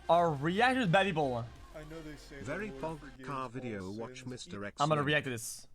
Are reactors bad people? I know they say Very the Lord pog forgives car all video. Watch sins, Mr. X. I'm gonna react to this.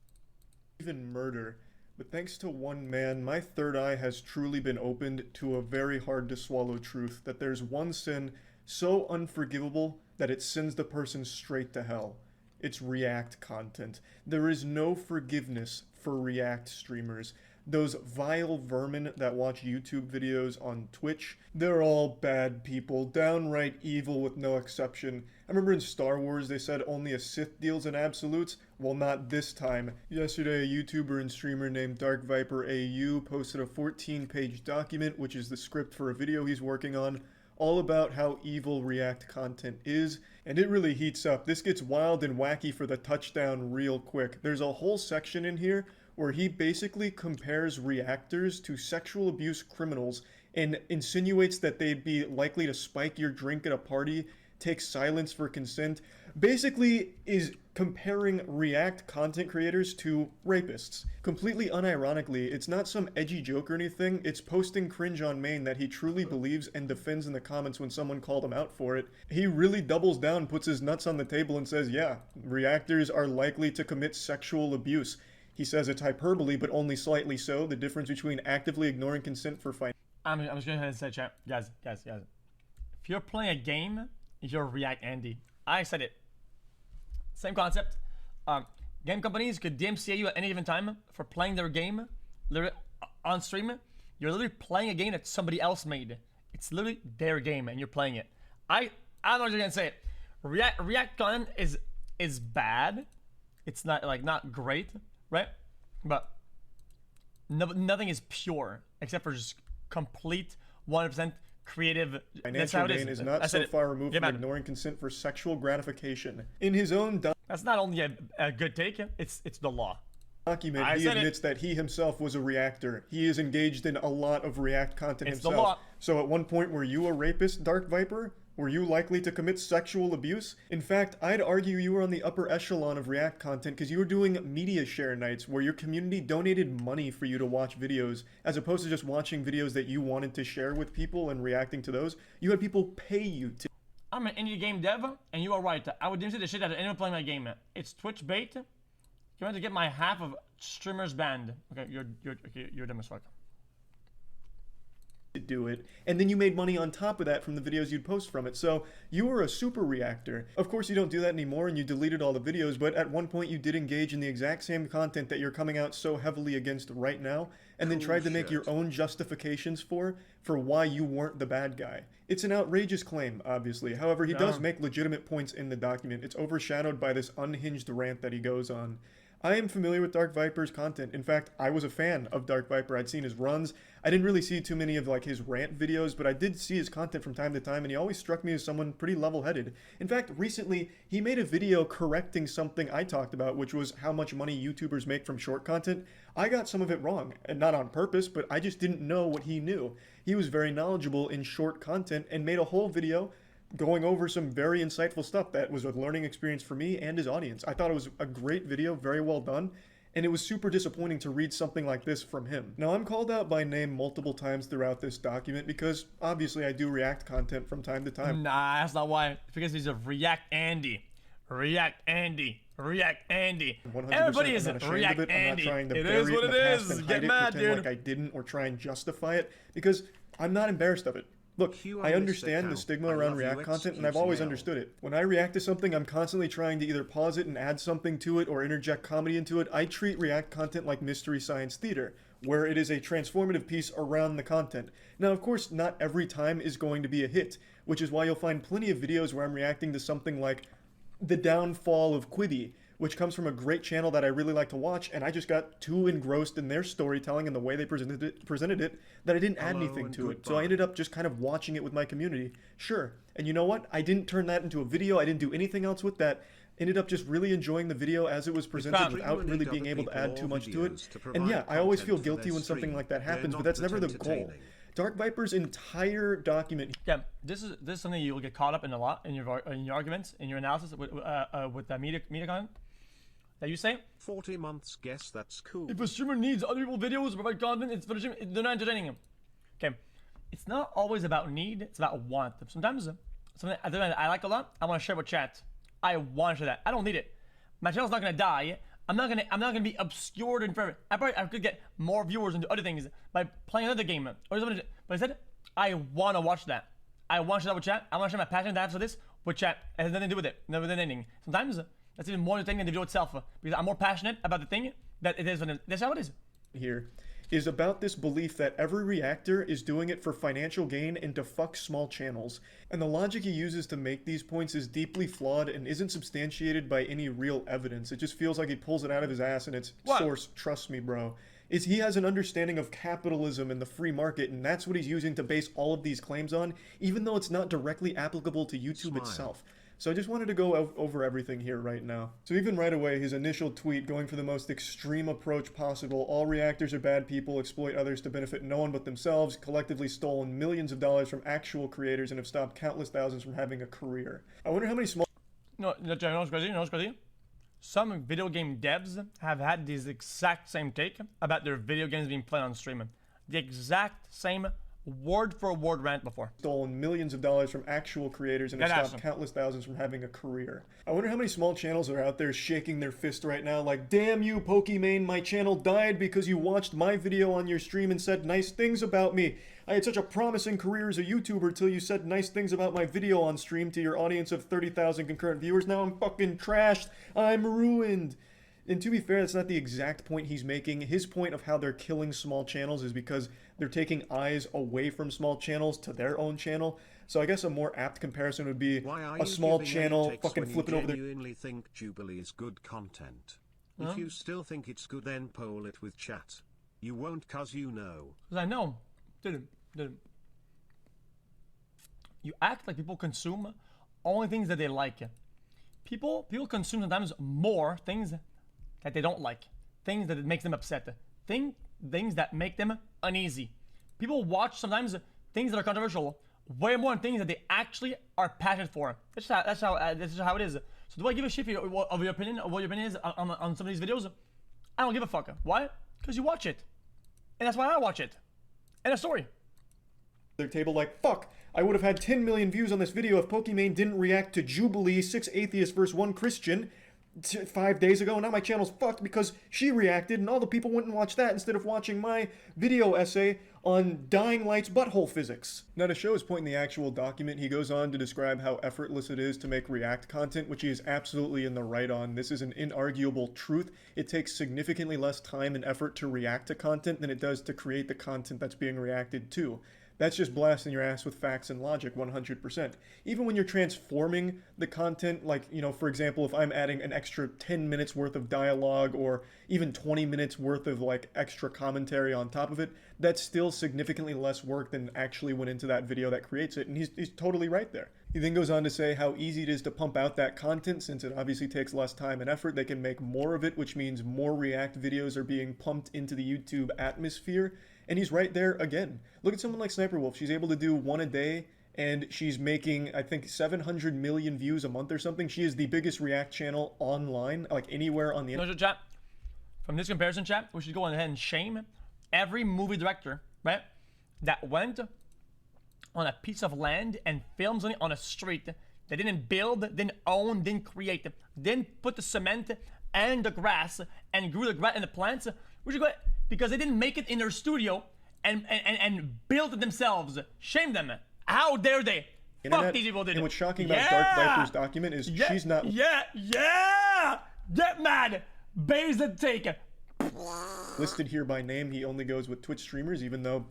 even murder. But thanks to one man, my third eye has truly been opened to a very hard to swallow truth that there's one sin so unforgivable that it sends the person straight to hell. It's React content. There is no forgiveness for React streamers. Those vile vermin that watch YouTube videos on Twitch, they're all bad people, downright evil with no exception. I remember in Star Wars they said only a Sith deals in absolutes. Well, not this time. Yesterday, a YouTuber and streamer named Dark Viper AU posted a 14-page document, which is the script for a video he's working on, all about how evil React content is, and it really heats up. This gets wild and wacky for the touchdown real quick. There's a whole section in here where he basically compares reactors to sexual abuse criminals and insinuates that they'd be likely to spike your drink at a party, take silence for consent, basically is comparing React content creators to rapists. Completely unironically, it's not some edgy joke or anything, it's posting cringe on main that he truly believes and defends in the comments when someone called him out for it. He really doubles down, puts his nuts on the table and says, yeah, reactors are likely to commit sexual abuse. He says it's hyperbole, but only slightly so. The difference between actively ignoring consent for fighting. I'm just gonna say, chat, guys. If you're playing a game, you're React Andy. I said it. Same concept. Game companies could DMCA you at any given time for playing their game, literally on stream. You're literally playing a game that somebody else made. It's literally their game, and you're playing it. I don't know what you're gonna say. React content is bad. It's not great. Right? But nothing is pure except for just complete 100% creative. That's how it is. Is not so far removed from ignoring consent for sexual gratification. In his own that's not only a good take, it's the law. Document, he admits that he himself was a reactor. He is engaged in a lot of React content himself. The law. So at one point, were you a rapist, Dark Viper? Were you likely to commit sexual abuse? In fact, I'd argue you were on the upper echelon of React content because you were doing media share nights where your community donated money for you to watch videos, as opposed to just watching videos that you wanted to share with people and reacting to those. You had people pay you to. I'm an indie game dev, and you are right. I would DMC the shit out of anyone playing my game. It's Twitch bait. You want to get my half of streamers banned. Okay, you're dumb as fuck. Do it, and then you made money on top of that from the videos you'd post from it. So you were a super reactor. Of course you don't do that anymore and you deleted all the videos, but at one point you did engage in the exact same content that you're coming out so heavily against right now, and then tried to make your own justifications for why you weren't the bad guy. It's an outrageous claim, obviously. However, he does make legitimate points in the document. It's overshadowed by this unhinged rant that he goes on. I am familiar with Dark Viper's content. In fact, I was a fan of Dark Viper. I'd seen his runs. I didn't really see too many of his rant videos, but I did see his content from time to time, and he always struck me as someone pretty level-headed. In fact, recently, he made a video correcting something I talked about, which was how much money YouTubers make from short content. I got some of it wrong, and not on purpose, but I just didn't know what he knew. He was very knowledgeable in short content and made a whole video going over some very insightful stuff that was a learning experience for me and his audience. I thought it was a great video, very well done, and it was super disappointing to read something like this from him. Now, I'm called out by name multiple times throughout this document because obviously I do React content from time to time. Nah, that's not why. It's because he's a React Andy. React Andy. React Andy. Everybody is a React Andy. I'm not trying to it bury is what it is. Get mad, dude. Like I didn't or try and justify it because I'm not embarrassed of it. Look, I understand the stigma around React content, and I've always understood it. When I react to something, I'm constantly trying to either pause it and add something to it or interject comedy into it. I treat React content like Mystery Science Theater, where it is a transformative piece around the content. Now, of course, not every time is going to be a hit, which is why you'll find plenty of videos where I'm reacting to something like the downfall of Quibi, which comes from a great channel that I really like to watch, and I just got too engrossed in their storytelling and the way they presented it that I didn't add anything to it. So I ended up just kind of watching it with my community. Sure, and you know what? I didn't turn that into a video. I didn't do anything else with that. Ended up just really enjoying the video as it was presented without really being able to add too much to it. And yeah, I always feel guilty when something like that happens, but that's never the goal. Dark Viper's entire document. Yeah, this is something you'll get caught up in a lot in your arguments, in your analysis with the media content. That you say? 40 months, guess that's cool. If a streamer needs other people's videos to provide content, it's for the stream, they're not entertaining him. Okay, it's not always about need, it's about want. Sometimes something I like a lot, I want to share with chat. I want to share that. I don't need it. My channel's not gonna die. I'm not gonna be obscured in forever. I could get more viewers into other things by playing another game or something. But instead, I want to watch that. I want to share that with chat. I want to share my passion that I have for this with chat. It has nothing to do with it. Never than anything. Sometimes that's even more entertaining than the video itself because I'm more passionate about the thing that it is. That's how it is. Here is about this belief that every reactor is doing it for financial gain and to fuck small channels. And the logic he uses to make these points is deeply flawed and isn't substantiated by any real evidence. It just feels like he pulls it out of his ass and it's source, trust me, bro. Is he has an understanding of capitalism and the free market, and that's what he's using to base all of these claims on, even though it's not directly applicable to YouTube itself. So I just wanted to go over everything here right now. So even right away, his initial tweet going for the most extreme approach possible. All reactors are bad people, exploit others to benefit no one but themselves, collectively stolen millions of dollars from actual creators, and have stopped countless thousands from having a career. I wonder how many small... No, what's crazy? You know what's crazy? Some video game devs have had this exact same take about their video games being played on stream. The exact same word for word rant before. Stolen millions of dollars from actual creators and have stopped countless thousands from having a career. I wonder how many small channels are out there shaking their fist right now like, damn you, Pokimane, my channel died because you watched my video on your stream and said nice things about me. I had such a promising career as a YouTuber till you said nice things about my video on stream to your audience of 30,000 concurrent viewers. Now I'm fucking trashed. I'm ruined. And to be fair, that's not the exact point he's making. His point of how they're killing small channels is because they're taking eyes away from small channels to their own channel. So I guess a more apt comparison would be a small channel fucking flipping over their... You genuinely think Jubilee is good content. If you still think it's good, then poll it with chat. You won't, cause you know. Cause I know. Didn't. You act like people consume only things that they like. People consume sometimes more things that they don't like, things that makes them upset, things that make them uneasy. People watch sometimes things that are controversial way more than things that they actually are passionate for. That's just how it is. So do I give a shit of your opinion, of what your opinion is on some of these videos? I don't give a fuck. Why? Because you watch it, and that's why I watch it. End of story. Their table like, fuck, I would have had 10 million views on this video if Pokimane didn't react to Jubilee, 6 atheists versus 1 Christian 5 days ago. Now my channel's fucked because she reacted and all the people went and watched that instead of watching my video essay on Dying Light's butthole physics. Now to show his point in the actual document, he goes on to describe how effortless it is to make React content, which he is absolutely in the right on. This is an inarguable truth. It takes significantly less time and effort to react to content than it does to create the content that's being reacted to. That's just blasting your ass with facts and logic 100%. Even when you're transforming the content, like, you know, for example, if I'm adding an extra 10 minutes worth of dialogue or even 20 minutes worth of like extra commentary on top of it, that's still significantly less work than actually went into that video that creates it. And he's totally right there. He then goes on to say how easy it is to pump out that content since it obviously takes less time and effort. They can make more of it, which means more React videos are being pumped into the YouTube atmosphere. And he's right there again. Look at someone like Sniper Wolf. She's able to do one a day and she's making, I think, 700 million views a month or something. She is the biggest React channel online, like anywhere on the internet. Chat. From this comparison, chat, we should go ahead and shame every movie director, right, that went on a piece of land and filmed something on a street. They didn't build, didn't own, didn't create, didn't put the cement and the grass and grew the grass and the plants. We should go ahead, because they didn't make it in their studio and build it themselves. Shame them. How dare they? Fuck these people did. And what's shocking about Dark Viper's document is she's not... Get mad! Bays the take. listed here by name. He only goes with Twitch streamers, even though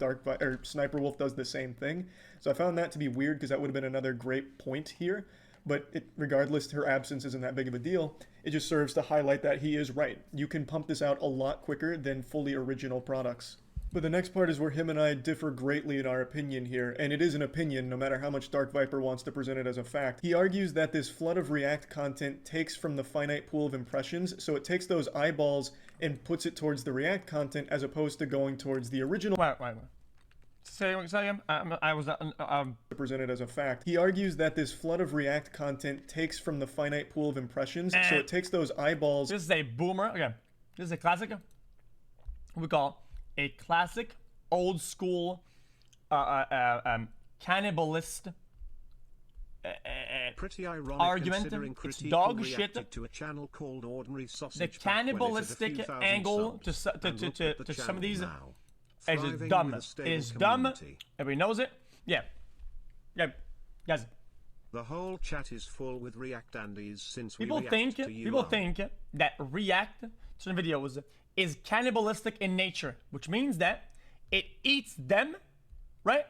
Sniper Wolf does the same thing. So I found that to be weird because that would have been another great point here. But regardless, her absence isn't that big of a deal. It just serves to highlight that he is right. You can pump this out a lot quicker than fully original products. But the next part is where him and I differ greatly in our opinion here, and it is an opinion no matter how much Dark Viper wants to present it as a fact. He argues that this flood of React content takes from the finite pool of impressions, so it takes those eyeballs and puts it towards the React content as opposed to going towards the original. Wait. Say again. I was presented as a fact. He argues that this flood of React content takes from the finite pool of impressions, so it takes those eyeballs. This is a boomer. Okay, this is a classic. We call a classic, old school, cannibalist Pretty ironic argument. considering It's Critical dog shit. reacted to a channel called Ordinary The Sausage cannibalistic angle to some of these is dumb. It is dumb. Everybody knows it. Yeah. Guys. The whole chat is full with React Andes since we People think that React certain videos is cannibalistic in nature, which means that it eats them, right?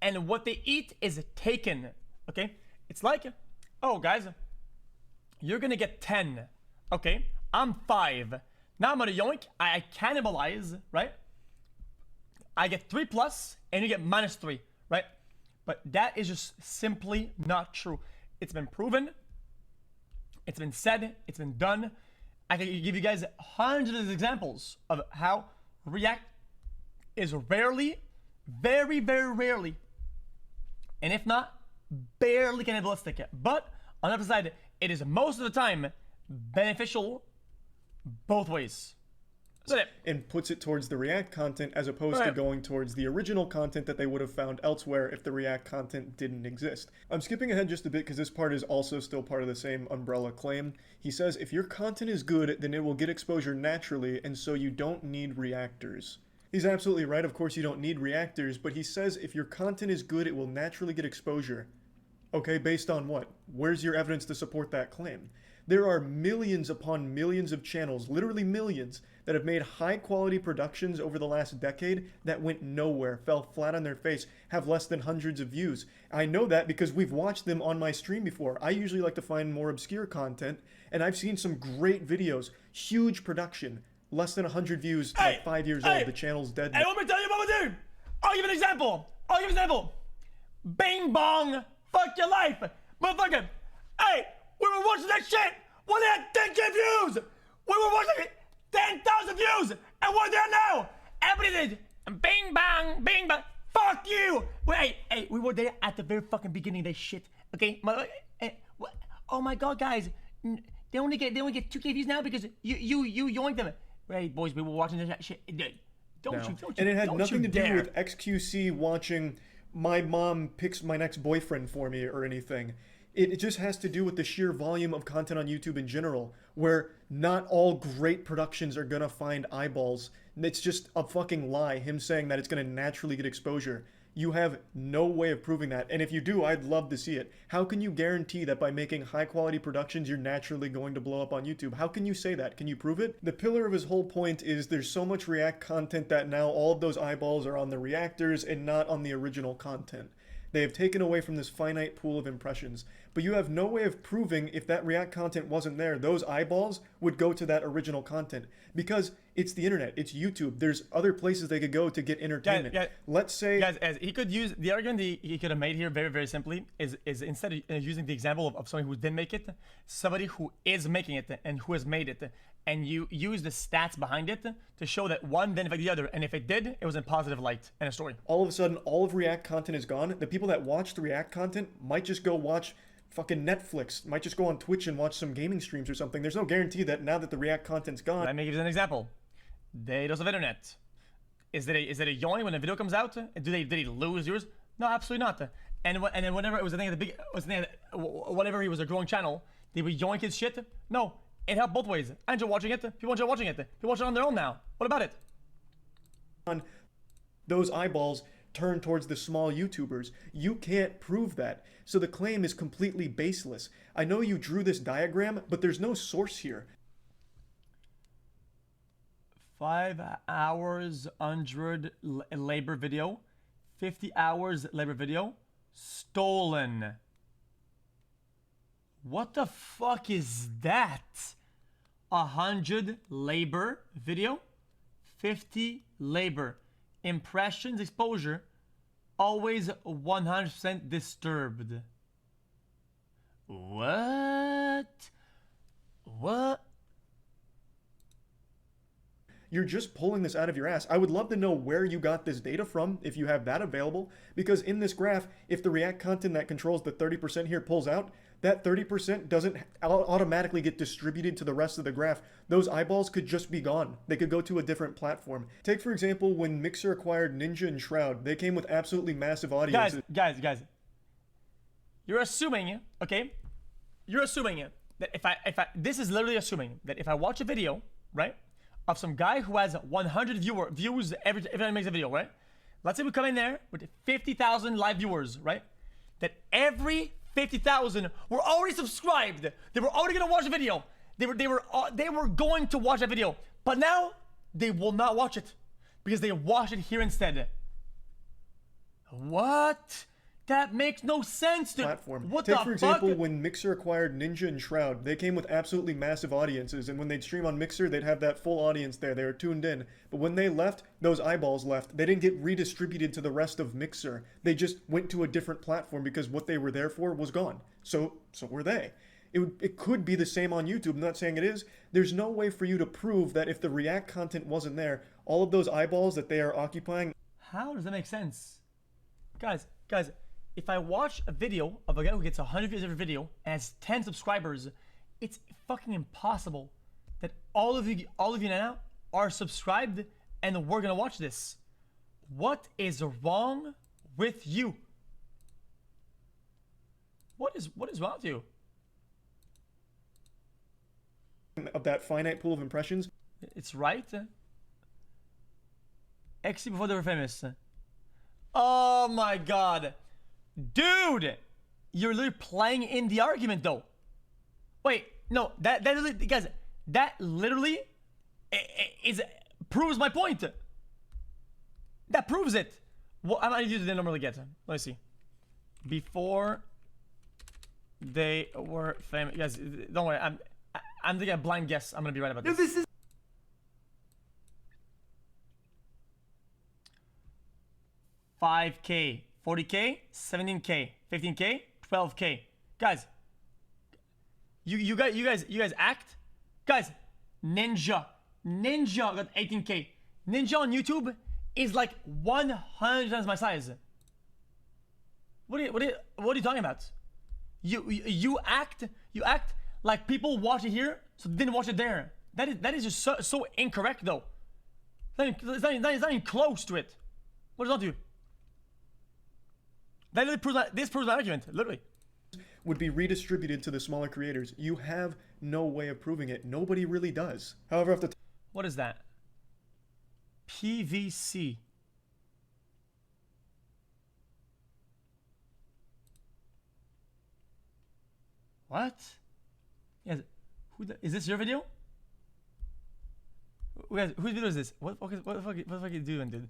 And what they eat is taken. Okay? It's like, oh guys, you're gonna get 10. Okay, I'm 5. Now I'm gonna yoink, I cannibalize, right? I get 3 plus, and you get -3, right? But that is just simply not true. It's been proven, it's been said, it's been done. I can give you guys hundreds of examples of how React is rarely, very, very rarely, and if not, barely cannibalistic. But on the other side, it is most of the time beneficial both ways. And puts it towards the React content as opposed to going towards the original content that they would have found elsewhere if the React content didn't exist. I'm skipping ahead just a bit because this part is also still part of the same umbrella claim. He says, if your content is good, then it will get exposure naturally, and so you don't need reactors. He's absolutely right, of course you don't need reactors, but he says if your content is good, it will naturally get exposure. Okay, based on what? Where's your evidence to support that claim? There are millions upon millions of channels, literally millions, that have made high-quality productions over the last decade that went nowhere, fell flat on their face, have less than hundreds of views. I know that because we've watched them on my stream before. I usually like to find more obscure content, and I've seen some great videos, huge production, less than 100 views, like 5 years old. The channel's dead. Hey, let me tell you about my dude. I'll give you an example. Bing bong, fuck your life, motherfucker. Hey, we were watching that shit when they had 10K views. We were watching it, 10,000 views, and we're there now. Everybody did bing bang, fuck you. Hey, we were there at the very fucking beginning of this shit. Okay, oh my god, guys, they only get 2K views now because you yoinked them. Hey, boys, we were watching this shit. Don't you? And it had nothing to do with xQc watching my mom picks my next boyfriend for me or anything. It just has to do with the sheer volume of content on YouTube in general, where not all great productions are gonna find eyeballs. It's just a fucking lie, him saying that it's gonna naturally get exposure. You have no way of proving that, and if you do, I'd love to see it. How can you guarantee that by making high-quality productions, you're naturally going to blow up on YouTube? How can you say that? Can you prove it? The pillar of his whole point is there's so much React content that now all of those eyeballs are on the reactors and not on the original content. They have taken away from this finite pool of impressions. But you have no way of proving if that React content wasn't there, those eyeballs would go to that original content. Because it's the internet, it's YouTube. There's other places they could go to get entertainment. Let's say... Guys, as he could use, the argument he could have made here very, very simply is instead of using the example of somebody who didn't make it, somebody who is making it and who has made it. And you use the stats behind it to show that one didn't affect the other. And if it did, it was in positive light and a story. All of a sudden, all of React content is gone. The people that watch the React content might just go watch fucking Netflix, might just go on Twitch and watch some gaming streams or something. There's no guarantee that now that the React content's gone. Let me give you an example. Data of internet. Is it a yoink when a video comes out? Did they lose viewers? No, absolutely not. And then whenever it was a thing whenever he was a growing channel, did we yoink his shit? No. It helped both ways. I enjoy watching it. People enjoy watching it. People watch it on their own now. What about it? Those eyeballs turn towards the small YouTubers. You can't prove that. So the claim is completely baseless. I know you drew this diagram, but there's no source here. 5 hours 100 labor video. 50 hours labor video. Stolen. What the fuck is that? 100 labor video, 50 labor. Impressions, exposure, always 100% disturbed. What? You're just pulling this out of your ass. I would love to know where you got this data from, if you have that available, because in this graph, if the React content that controls the 30% here pulls out, that 30% doesn't automatically get distributed to the rest of the graph. Those eyeballs could just be gone. They could go to a different platform. Take, for example, when Mixer acquired Ninja and Shroud. They came with absolutely massive audiences. Guys. You're assuming, okay? You're assuming that if I this is literally assuming that if I watch a video, right, of some guy who has 100 views every time he makes a video, right? Let's say we come in there with 50,000 live viewers, right? That every 50,000 were already subscribed. They were already gonna watch the video. They were going to watch that video, but now they will not watch it because they watch it here instead. What? That makes no sense, dude. Platform. What Take, the for example, fuck? when Mixer acquired Ninja and Shroud, they came with absolutely massive audiences, and when they'd stream on Mixer, they'd have that full audience there. They were tuned in. But when they left, those eyeballs left. They didn't get redistributed to the rest of Mixer. They just went to a different platform because what they were there for was gone. So were they. It could be the same on YouTube. I'm not saying it is. There's no way for you to prove that if the React content wasn't there, all of those eyeballs that they are occupying. How does that make sense? Guys, if I watch a video of a guy who gets 100 views every video and has 10 subscribers, it's fucking impossible that all of you now are subscribed and we're gonna watch this. What is wrong with you? What is wrong with you? Of that finite pool of impressions. It's right. XC before they were famous. Oh my god. Dude! You're literally playing in the argument though. Wait, no, that literally, guys, that literally proves my point. That proves it. What am I gonna do the normally get? Let me see. Before they were famous. Guys, don't worry, I'm taking a blind guess. I'm gonna be right about this. This is 5K, 40K, 17K, 15K, 12K. Guys, you guys act. Guys, Ninja got 18K. Ninja on YouTube is like 100 times my size. What are you talking about? You act like people watch it here, so they didn't watch it there. That is just so incorrect though. It's not even close to it. What does that do? That literally proves this proves my argument, literally. Would be redistributed to the smaller creators. You have no way of proving it. Nobody really does. However, off the What is that? PVC. What? Yes. Is this your video? Guys, whose video is this? What the fuck are you doing, dude?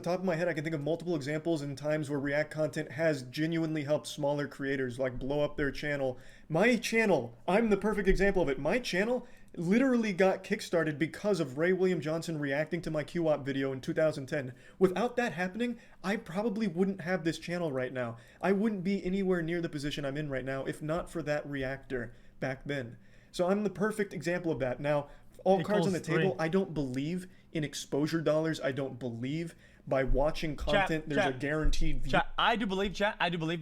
top of my head, I can think of multiple examples in times where React content has genuinely helped smaller creators like blow up their channel. My channel, I'm the perfect example of it. My channel literally got kickstarted because of Ray William Johnson reacting to my QWOP video in 2010. Without that happening, I probably wouldn't have this channel right now. I wouldn't be anywhere near the position I'm in right now if not for that reactor back then. So I'm the perfect example of that. Now, all cards on the table, I don't believe in exposure dollars. I don't believe by watching content there's a guaranteed view. I do believe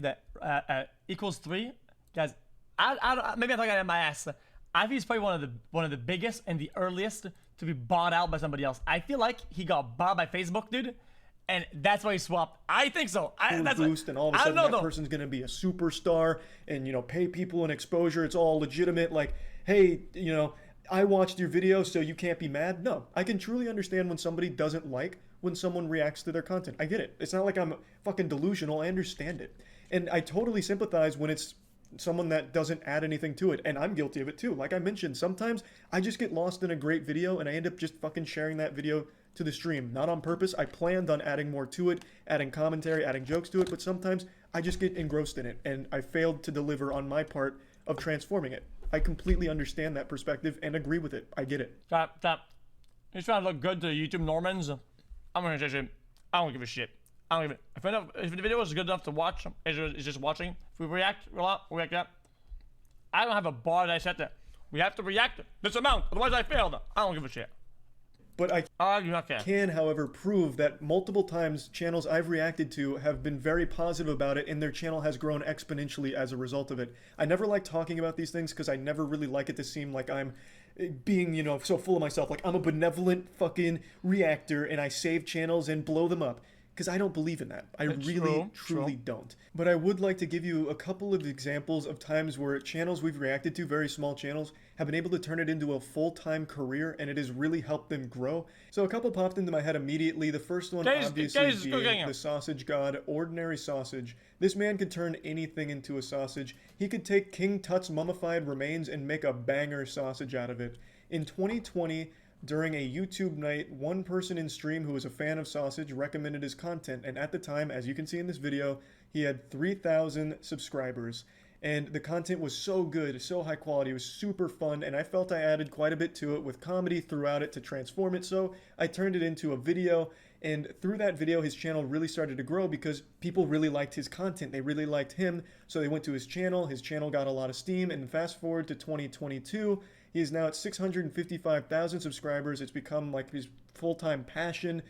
that equals 3. Guys, maybe I'm talking out of my ass. I think he's probably one of the biggest and the earliest to be bought out by somebody else. I feel like he got bought by Facebook, dude, and that's why he swapped. I think so. That's boost, and all of a sudden that person's gonna be a superstar, and pay people in exposure. It's all legitimate. Like, hey, I watched your video, so you can't be mad. No, I can truly understand when somebody doesn't like when someone reacts to their content. I get it. It's not like I'm fucking delusional. I understand it, and I totally sympathize when it's someone that doesn't add anything to it, and I'm guilty of it too. Like I mentioned, sometimes I just get lost in a great video and I end up just fucking sharing that video to the stream. Not on purpose. I planned on adding more to it, adding commentary, adding jokes to it, but sometimes I just get engrossed in it and I failed to deliver on my part of transforming it. I completely understand that perspective and agree with it. I get it. Stop. He's trying to look good to YouTube Normans. I'm gonna say shit. I don't give a shit. I don't even. If the video is good enough to watch, it's just watching. If we react a lot, we react that. I don't have a bar that I set that we have to react this amount, otherwise I failed. I don't give a shit. But I do not care. Can, however, prove that multiple times channels I've reacted to have been very positive about it, and their channel has grown exponentially as a result of it. I never like talking about these things because I never really like it to seem like I'm being, so full of myself. Like I'm a benevolent fucking reactor and I save channels and blow them up. because I don't believe in that. I That's really, true, truly don't. But I would like to give you a couple of examples of times where channels we've reacted to, very small channels, have been able to turn it into a full-time career, and it has really helped them grow. So a couple popped into my head immediately. The first one, obviously, being the sausage god, Ordinary Sausage. This man could turn anything into a sausage. He could take King Tut's mummified remains and make a banger sausage out of it. In 2020, during a YouTube night, one person in stream who was a fan of sausage recommended his content, and at the time, as you can see in this video, he had 3,000 subscribers. And the content was so good, so high quality, it was super fun, and I felt I added quite a bit to it with comedy throughout it to transform it, so I turned it into a video, and through that video, his channel really started to grow because people really liked his content, they really liked him, so they went to his channel got a lot of steam, and fast forward to 2022, he is now at 655,000 subscribers, it's become like his full-time passion,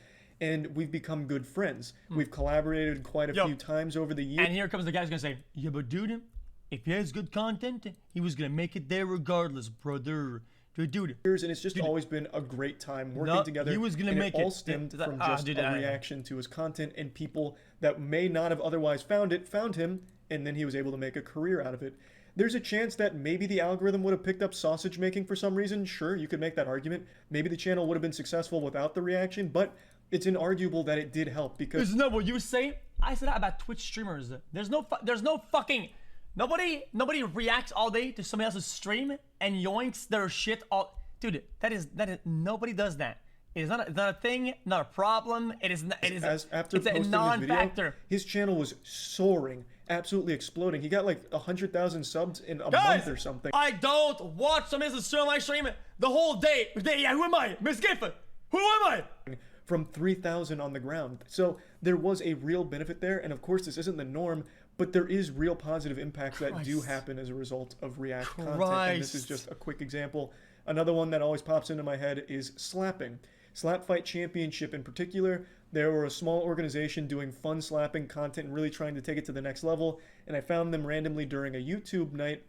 and we've become good friends. We've collaborated quite a few times over the years. And here comes the guy who's gonna say, yeah, but dude, if he has good content, he was gonna make it there regardless, brother. Dude. And it's just always been a great time working together. He was gonna and make it all stemmed from just a reaction to his content, and people that may not have otherwise found him, and then he was able to make a career out of it. There's a chance that maybe the algorithm would have picked up sausage making for some reason. Sure, you could make that argument. Maybe the channel would have been successful without the reaction, but it's inarguable that it did help because... Isn't that what you say? I said that about Twitch streamers. There's no fucking... Nobody reacts all day to somebody else's stream and yoinks their shit all... Dude, that is nobody does that. It's not a thing, not a problem. It's a non-factor. His channel was soaring, absolutely exploding. He got like 100,000 subs in a month or something. I don't watch somebody else's stream on my stream the whole day. Yeah, who am I? Miss Gifford. Who am I? From 3,000 on the ground. So there was a real benefit there, and of course this isn't the norm, but there is real positive impacts that do happen as a result of React content, and this is just a quick example. Another one that always pops into my head is slapping. Slap Fight Championship in particular, they were a small organization doing fun slapping content and really trying to take it to the next level, and I found them randomly during a YouTube night,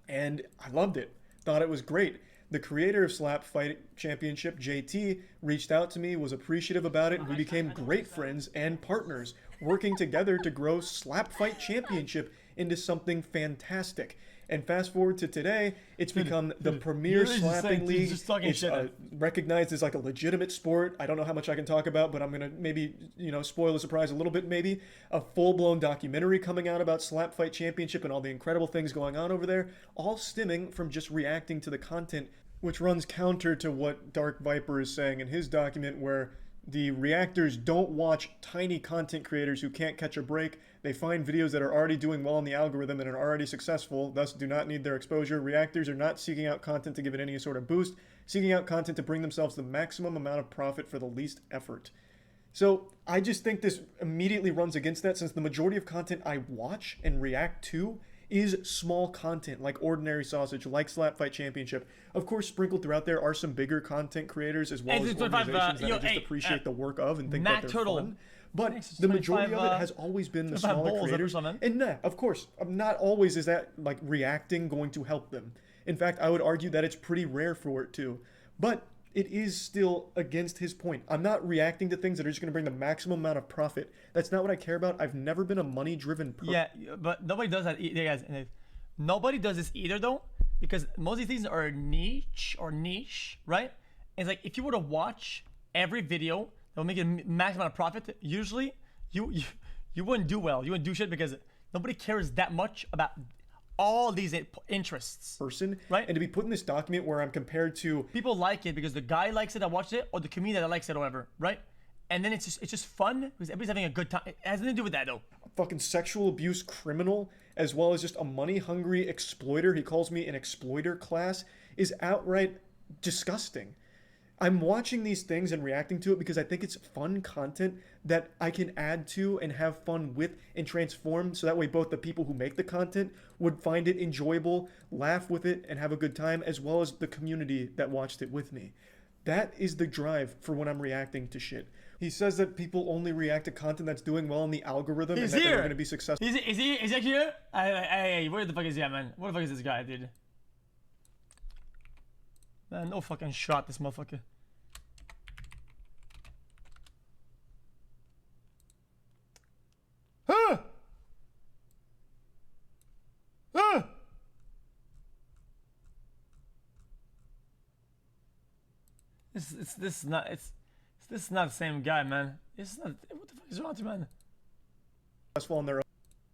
and I loved it. Thought it was great. The creator of Slap Fight Championship, JT, reached out to me, was appreciative about it, and we became great friends and partners, working together to grow Slap Fight Championship into something fantastic. And fast forward to today, it's become the premier slapping league. It's recognized as like a legitimate sport. I don't know how much I can talk about, but I'm gonna maybe, spoil the surprise a little bit maybe. A full-blown documentary coming out about Slap Fight Championship and all the incredible things going on over there, all stemming from just reacting to the content, which runs counter to what Dark Viper is saying in his document, where the reactors don't watch tiny content creators who can't catch a break. They find videos that are already doing well in the algorithm and are already successful, thus do not need their exposure. Reactors are not seeking out content to give it any sort of boost, seeking out content to bring themselves the maximum amount of profit for the least effort. So I just think this immediately runs against that, since the majority of content I watch and react to is small content like Ordinary Sausage, like Slap Fight Championship. Of course, sprinkled throughout there are some bigger content creators as well as organizations that I just appreciate the work of and think that they're fun. But the majority of it has always been the smaller creators. And of course, not always is that like reacting going to help them. In fact, I would argue that it's pretty rare for it to. But it is still against his point. I'm not reacting to things that are just going to bring the maximum amount of profit. That's not what I care about. I've never been a money-driven person. Yeah, but nobody does that either, guys. Nobody does this either, though, because most of these things are niche, right? It's like if you were to watch every video that will make a max amount of profit, usually you wouldn't do well. You wouldn't do shit because nobody cares that much about all these interests. Right? And to be put in this document where I'm compared to... People like it because the guy likes it that watched it, or the community that likes it or whatever, right? And then it's just fun because everybody's having a good time. It has nothing to do with that, though. A fucking sexual abuse criminal, as well as just a money-hungry exploiter, he calls me an exploiter class, is outright disgusting. I'm watching these things and reacting to it because I think it's fun content that I can add to and have fun with and transform, so that way both the people who make the content would find it enjoyable, laugh with it, and have a good time, as well as the community that watched it with me. That is the drive for when I'm reacting to shit. He says that people only react to content that's doing well in the algorithm and that they're going to be successful. Is he here? Hey, where the fuck is he at, man? Where the fuck is this guy, dude? Man, no fucking shot, this motherfucker. This is not this is not the same guy, man. This is not. What the fuck is wrong with you, man? Successful on their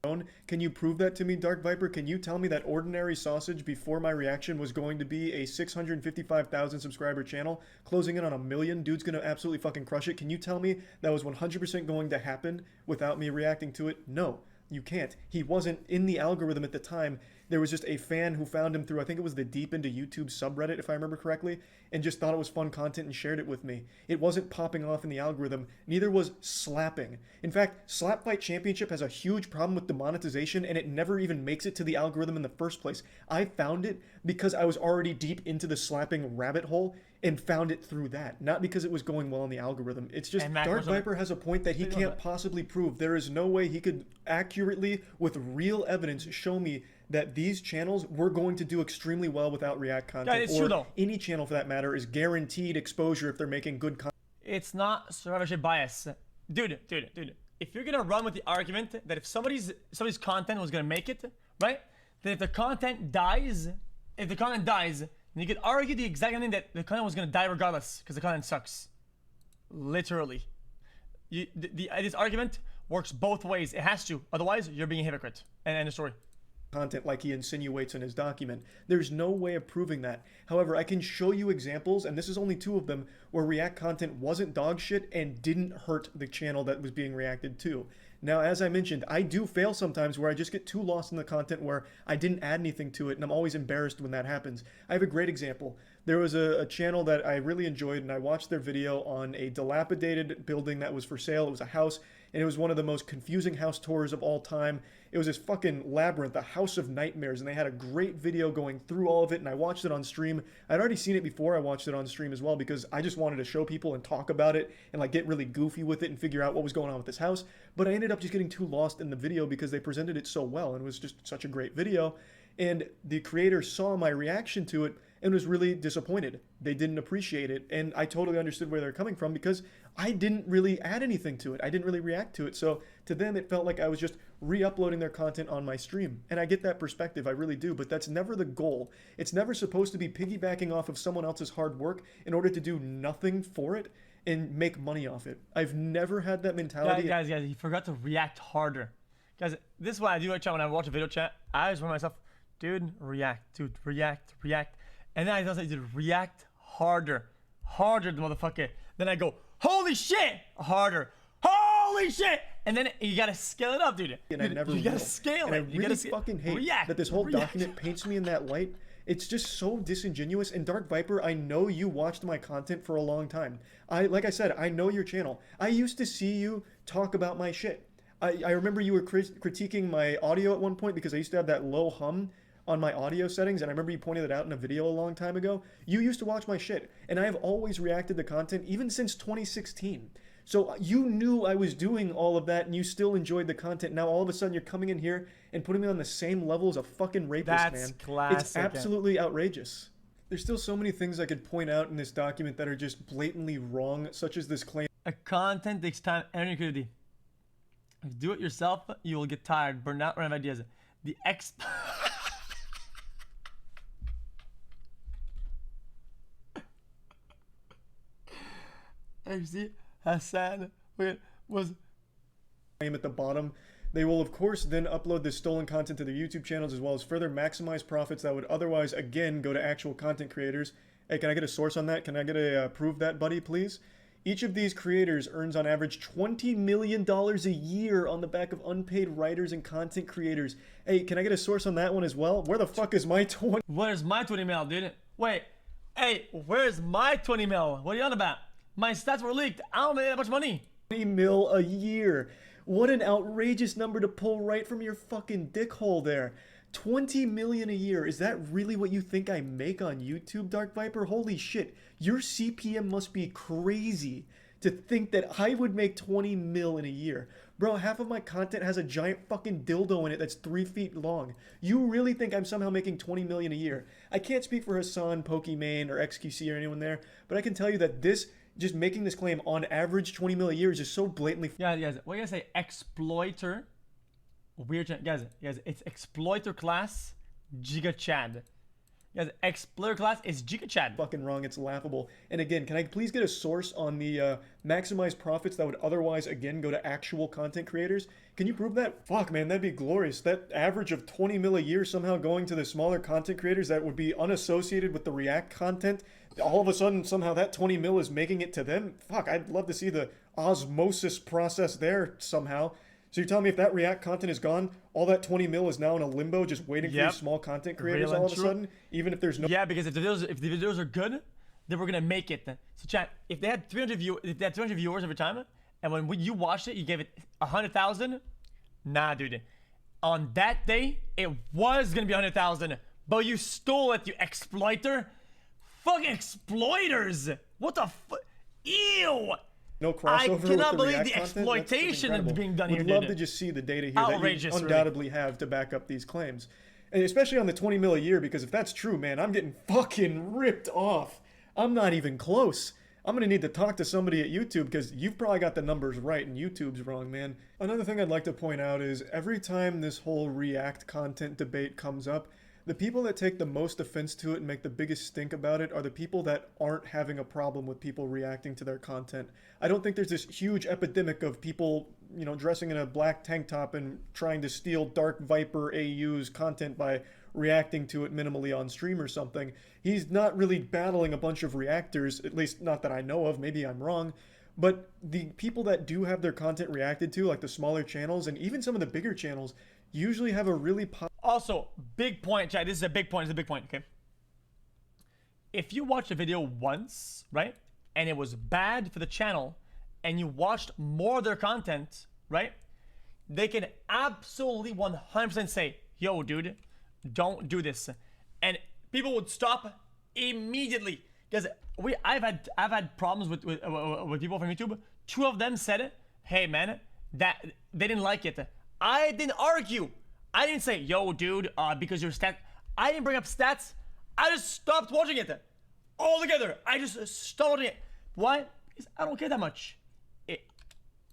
own. Can you prove that to me, Dark Viper? Can you tell me that Ordinary Sausage before my reaction was going to be a 655,000 subscriber channel, closing in on 1 million? Dude's gonna absolutely fucking crush it. Can you tell me that was 100% going to happen without me reacting to it? No, you can't. He wasn't in the algorithm at the time. There was just a fan who found him through, I think it was the Deep Into YouTube subreddit, if I remember correctly, and just thought it was fun content and shared it with me. It wasn't popping off in the algorithm. Neither was slapping. In fact, Slap Fight Championship has a huge problem with demonetization, and it never even makes it to the algorithm in the first place. I found it because I was already deep into the slapping rabbit hole and found it through that, not because it was going well in the algorithm. It's just Dark Viper has a point that he can't possibly prove. There is no way he could accurately, with real evidence, show me that these channels were going to do extremely well without React content. It's true, though. Any channel for that matter is guaranteed exposure if they're making good content. It's not survivorship bias. Dude. If you're gonna run with the argument that if somebody's content was gonna make it, right? Then if the content dies, then you could argue the exact thing that the content was gonna die regardless, because the content sucks. Literally. This argument works both ways. It has to. Otherwise, you're being a hypocrite. And end of story. Content like he insinuates in his document. There's no way of proving that. However, I can show you examples, and this is only 2 of them, where React content wasn't dog shit and didn't hurt the channel that was being reacted to. Now, as I mentioned, I do fail sometimes where I just get too lost in the content where I didn't add anything to it, and I'm always embarrassed when that happens. I have a great example. There was a channel that I really enjoyed, and I watched their video on a dilapidated building that was for sale. It was a house, and it was one of the most confusing house tours of all time. It was this fucking labyrinth, a house of nightmares, and they had a great video going through all of it, and I watched it on stream. I'd already seen it before I watched it on stream as well, because I just wanted to show people and talk about it and like get really goofy with it and figure out what was going on with this house. But I ended up just getting too lost in the video because they presented it so well, and it was just such a great video. And the creator saw my reaction to it and was really disappointed. They didn't appreciate it, and I totally understood where they're coming from because I didn't really add anything to it. I didn't really react to it. So to them, it felt like I was just re-uploading their content on my stream. And I get that perspective, I really do, but that's never the goal. It's never supposed to be piggybacking off of someone else's hard work in order to do nothing for it and make money off it. I've never had that mentality. Guys, he forgot to react harder. Guys, this is what I do at chat when I watch a video chat. I just remind myself, dude, react. And then I just say, react harder, the motherfucker. Then I go, holy shit, harder, holy shit. And then you gotta scale it up, dude. And I never you gotta scale it. And I really fucking hate that this whole document paints me in that light. It's just so disingenuous. And Dark Viper, I know you watched my content for a long time. Like I said, I know your channel. I used to see you talk about my shit. I remember you were critiquing my audio at one point because I used to have that low hum on my audio settings, and I remember you pointed it out in a video a long time ago. You used to watch my shit, and I have always reacted to content even since 2016. So you knew I was doing all of that, and you still enjoyed the content. Now all of a sudden you're coming in here and putting me on the same level as a fucking rapist, man. That's classic. It's absolutely outrageous. There's still so many things I could point out in this document that are just blatantly wrong, such as this claim. A content takes time and creativity. If you do it yourself, you will get tired, burn out, run out of ideas. The MC Hassan was at the bottom. They will of course then upload this stolen content to their YouTube channels as well as further maximize profits that would otherwise again go to actual content creators. Hey, can I get a source on that? Can I get a prove that, buddy, please? Each of these creators earns on average $20 million a year on the back of unpaid writers and content creators. Hey, can I get a source on that one as well? Where the fuck is my 20? Where's my 20 mil, dude? Wait, hey, where's my 20 mil? What are you on about? My stats were leaked. I don't make that much money. 20 mil a year. What an outrageous number to pull right from your fucking dick hole there. 20 million a year. Is that really what you think I make on YouTube, Dark Viper? Holy shit. Your CPM must be crazy to think that I would make 20 mil in a year. Bro, half of my content has a giant fucking dildo in it that's 3 feet long. You really think I'm somehow making 20 million a year? I can't speak for Hassan, Pokimane, or XQC or anyone there, but I can tell you that this, just making this claim on average 20 mil a year is just so blatantly. Yeah, guys, what do you guys say? Exploiter. Weird, guys, it's exploiter class, Giga Chad. Guys, explorer class is Giga Chad. Fucking wrong. It's laughable. And again, can I please get a source on the maximized profits that would otherwise, again, go to actual content creators? Can you prove that? Fuck, man, that'd be glorious. That average of 20 mil a year somehow going to the smaller content creators that would be unassociated with the React content. All of a sudden, somehow that 20 mil is making it to them. Fuck, I'd love to see the osmosis process there somehow. So you're telling me if that React content is gone, all that 20 mil is now in a limbo just waiting for these small content creators all of a sudden? Even if there's no... Yeah, because if the videos are good, then we're going to make it. So chat, if they had 300 viewers every time, and when you watched it, you gave it 100,000, nah, dude. On that day, it was going to be 100,000, but you stole it, you exploiter. Fucking exploiters! What the fuck? Ew! No crossover. I cannot with the believe the React exploitation that's being done here. Would love to just see the data here Outrageous, that you undoubtedly have to back up these claims. And especially on the 20 mil a year, because if that's true, man, I'm getting fucking ripped off. I'm not even close. I'm going to need to talk to somebody at YouTube because you've probably got the numbers right and YouTube's wrong, man. Another thing I'd like to point out is every time this whole React content debate comes up, the people that take the most offense to it and make the biggest stink about it are the people that aren't having a problem with people reacting to their content. I don't think there's this huge epidemic of people, you know, dressing in a black tank top and trying to steal Dark Viper AU's content by reacting to it minimally on stream or something. He's not really battling a bunch of reactors, at least not that I know of. Maybe I'm wrong. But the people that do have their content reacted to, like the smaller channels and even some of the bigger channels, usually have a really Also, big point, chat. This is a big point. It's a big point, okay? If you watch a video once, right, and it was bad for the channel, and you watched more of their content, right, they can absolutely 100% say, yo, dude, don't do this. And people would stop immediately. Because I've had problems with people from YouTube. 2 of them said, hey, man, that they didn't like it. I didn't argue. I didn't say, yo, dude, because your stat. I didn't bring up stats. I just stopped watching it altogether. I just stopped watching it. Why? Because I don't care that much.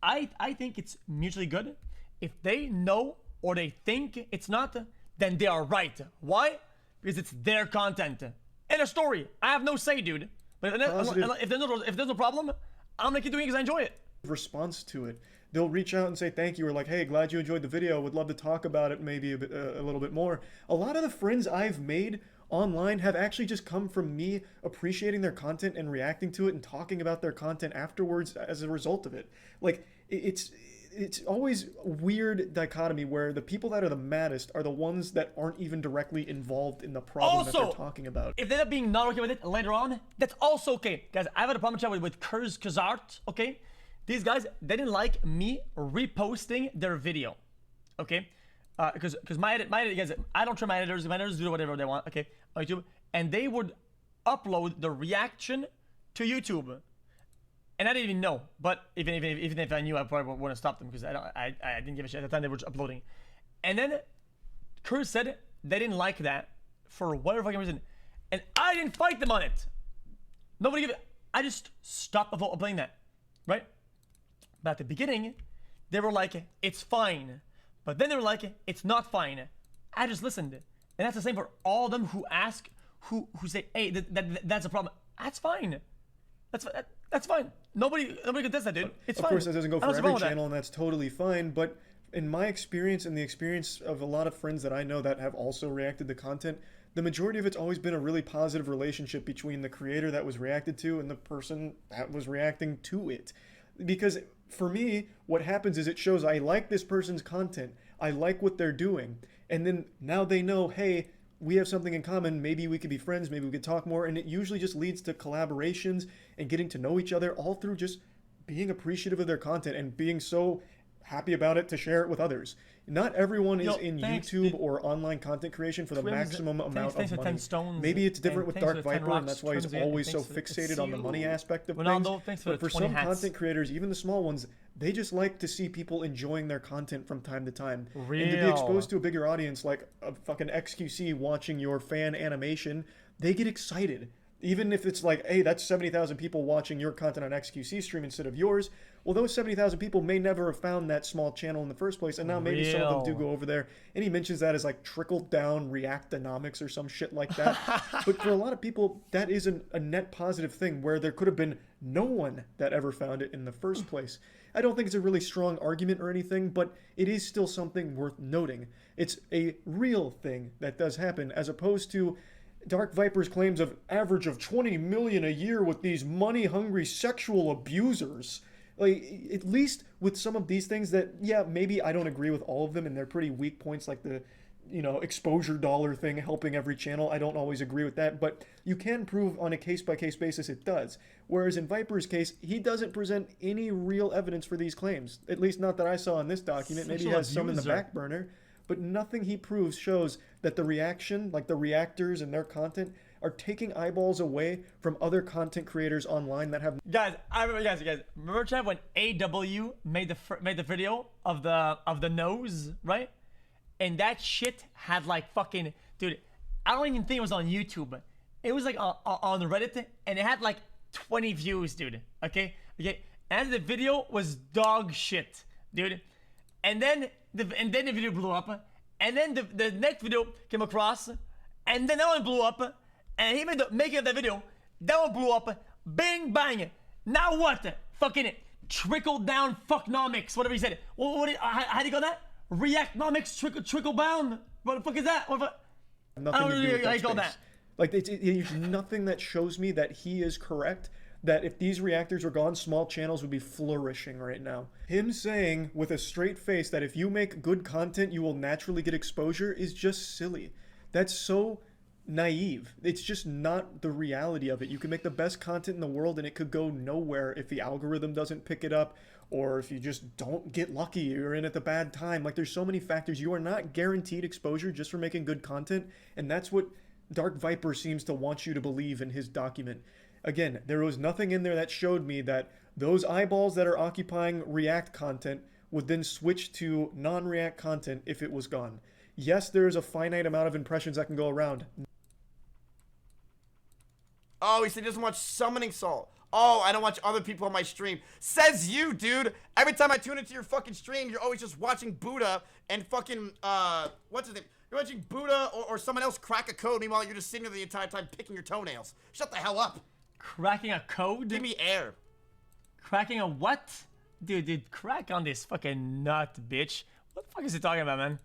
I think it's mutually good. If they know or they think it's not, then they are right. Why? Because it's their content. End of story. I have no say, dude. But if there's no problem, I'm gonna keep doing it because I enjoy it. Response to it. They'll reach out and say thank you, or like, hey, glad you enjoyed the video, would love to talk about it maybe a little bit more. A lot of the friends I've made online have actually just come from me appreciating their content and reacting to it and talking about their content afterwards as a result of it. Like, it's always a weird dichotomy where the people that are the maddest are the ones that aren't even directly involved in the problem that they're talking about. If they end up being not okay with it later on, that's also okay. Guys, I've had a problem chat with Kurz Kazart, okay? These guys, they didn't like me reposting their video, okay? Because my edit, guys, I don't trust my editors. My editors do whatever they want, okay, on YouTube. And they would upload the reaction to YouTube. And I didn't even know. But even if I knew, I probably wouldn't stop them because I didn't give a shit at the time they were just uploading. And then Kurz said they didn't like that for whatever fucking reason. And I didn't fight them on it. Nobody gave it. I just stopped uploading that, right? But at the beginning, they were like, it's fine. But then they were like, it's not fine. I just listened. And that's the same for all of them who ask, who say, hey, that's a problem. That's fine. That's fine. Nobody contests that, dude. It's fine. Of course, that doesn't go for every channel, and that's totally fine. But in my experience and the experience of a lot of friends that I know that have also reacted to content, the majority of it's always been a really positive relationship between the creator that was reacted to and the person that was reacting to it. Because for me, what happens is it shows I like this person's content. I like what they're doing. And then now they know, hey, we have something in common. Maybe we could be friends. Maybe we could talk more. And it usually just leads to collaborations and getting to know each other all through just being appreciative of their content and being so happy about it to share it with others. Not everyone is in YouTube or online content creation for the maximum amount of money. Maybe it's different with Dark Viper, and that's why he's always so fixated on the money aspect of things. But for some content creators, even the small ones, they just like to see people enjoying their content from time to time. And to be exposed to a bigger audience, like a fucking xQc watching your fan animation, they get excited. Even if it's like, hey, that's 70,000 people watching your content on XQC stream instead of yours. Well, those 70,000 people may never have found that small channel in the first place, and now maybe some of them do go over there. And he mentions that as like trickle-down reactonomics or some shit like that. But for a lot of people, that is a net positive thing where there could have been no one that ever found it in the first place. I don't think it's a really strong argument or anything, but it is still something worth noting. It's a real thing that does happen, as opposed to Dark Viper's claims of average of 20 million a year with these money-hungry sexual abusers. Like, at least with some of these things that, yeah, maybe I don't agree with all of them, and they're pretty weak points, like the, exposure dollar thing helping every channel. I don't always agree with that, but you can prove on a case-by-case basis it does. Whereas in Viper's case, he doesn't present any real evidence for these claims. At least not that I saw in this document. Maybe he has some in the back burner. But nothing he proves shows that the reaction, like the reactors and their content, are taking eyeballs away from other content creators online that have. Guys, remember chat when AW made the video of the nose, right? And that shit had like fucking, dude, I don't even think it was on YouTube. It was like on Reddit, and it had like 20 views, dude. Okay, and the video was dog shit, dude. And then the video blew up, and then the next video came across, and then that one blew up, and he made the making of that video. That one blew up, bang bang. Now what? Fucking trickle down fucknomics, whatever he said. How do you call that? Reactnomics trickle bound. What the fuck is that? Nothing to do with that space. Like, there's nothing that shows me that he is correct, that if these reactors were gone, small channels would be flourishing right now. Him saying with a straight face that if you make good content, you will naturally get exposure is just silly. That's so naive. It's just not the reality of it. You can make the best content in the world and it could go nowhere if the algorithm doesn't pick it up, or if you just don't get lucky, you're in at the bad time. Like, there's so many factors. You are not guaranteed exposure just for making good content, and that's what Dark Viper seems to want you to believe in his document. Again, there was nothing in there that showed me that those eyeballs that are occupying React content would then switch to non-React content if it was gone. Yes, there is a finite amount of impressions that can go around. Oh, he said he doesn't watch Summoning Salt. Oh, I don't watch other people on my stream. Says you, dude. Every time I tune into your fucking stream, you're always just watching Buddha and fucking, what's his name? You're watching Buddha or someone else crack a code. Meanwhile, you're just sitting there the entire time picking your toenails. Shut the hell up. Cracking a code? Give me air. Cracking a what? Dude, crack on this fucking nut, bitch. What the fuck is he talking about, man?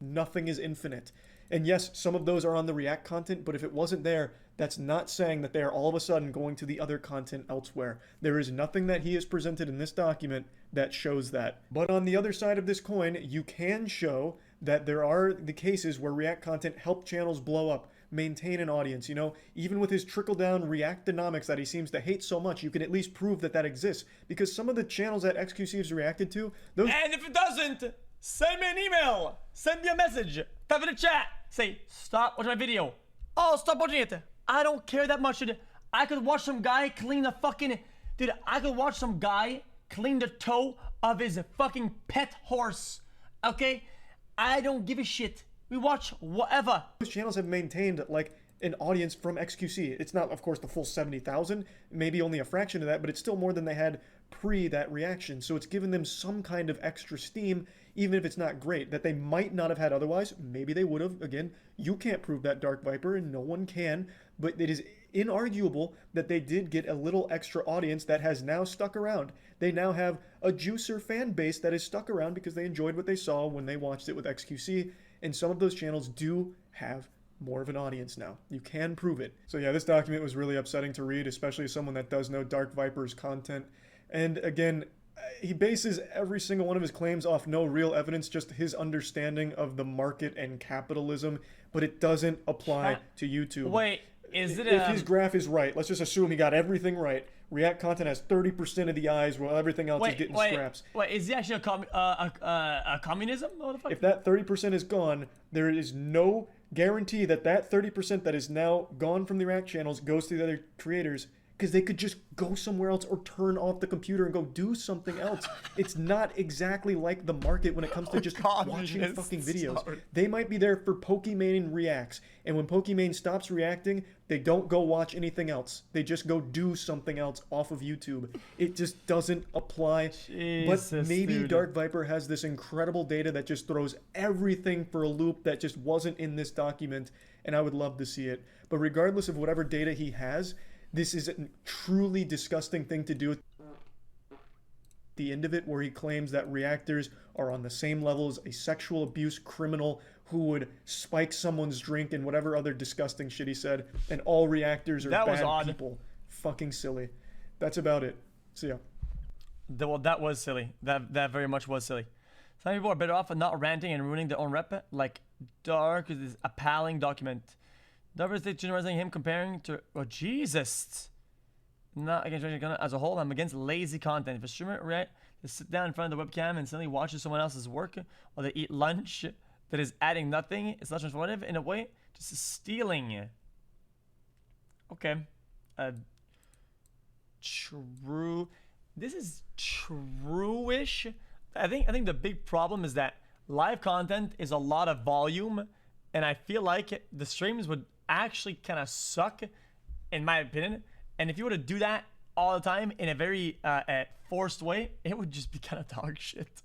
Nothing is infinite. And yes, some of those are on the React content, but if it wasn't there, that's not saying that they are all of a sudden going to the other content elsewhere. There is nothing that he has presented in this document that shows that. But on the other side of this coin, you can show that there are the cases where React content help channels blow up, maintain an audience. Even with his trickle-down reactonomics that he seems to hate so much, you can at least prove that that exists. Because some of the channels that xQc has reacted to, those... And if it doesn't, send me an email, send me a message, type in the chat, say, stop watching my video. Oh, stop watching it. I don't care that much, dude. I could watch some guy clean the fucking... Dude, I could watch some guy clean the toe of his fucking pet horse, okay? I don't give a shit. We watch whatever. Those channels have maintained, like, an audience from xQc. It's not, of course, the full 70,000, maybe only a fraction of that, but it's still more than they had pre that reaction. So it's given them some kind of extra steam, even if it's not great, that they might not have had otherwise. Maybe they would have. Again, you can't prove that, Dark Viper, and no one can, but it is inarguable that they did get a little extra audience that has now stuck around. They now have a juicer fan base that is stuck around because they enjoyed what they saw when they watched it with xQc, and some of those channels do have more of an audience now. You can prove it. So yeah, this document was really upsetting to read, especially as someone that does know Dark Viper's content. And again, he bases every single one of his claims off no real evidence, just his understanding of the market and capitalism, but it doesn't apply to YouTube. Wait, is it if his graph is right, let's just assume he got everything right. React content has 30% of the eyes, while everything else is getting scraps. Wait, is he actually a communism? If that 30% is gone, there is no guarantee that that 30% that is now gone from the React channels goes to the other creators because they could just go somewhere else or turn off the computer and go do something else. It's not exactly like the market when it comes to just watching fucking videos. They might be there for Pokimane reacts, and when Pokimane stops reacting, they don't go watch anything else. They just go do something else off of YouTube. It just doesn't apply. Jesus, but maybe dude. Dark Viper has this incredible data that just throws everything for a loop that just wasn't in this document, and I would love to see it. But regardless of whatever data he has, this is a truly disgusting thing to do. The end of it, where he claims that reactors are on the same level as a sexual abuse criminal who would spike someone's drink and whatever other disgusting shit he said, and all reactors are bad people. Fucking silly. That's about it. See ya. Well, that was silly. That very much was silly. Some people are better off of not ranting and ruining their own rep, like Dark is this appalling document. Diversity generalizing him comparing to Jesus. Not against content as a whole. I'm against lazy content. If a streamer right to sit down in front of the webcam and suddenly watches someone else's work while they eat lunch that is adding nothing, it's not transformative in a way, just stealing. Okay. True. This is true-ish. I think the big problem is that live content is a lot of volume, and I feel like the streams would actually kind of suck, in my opinion. And if you were to do that all the time in a very forced way, it would just be kind of dog shit.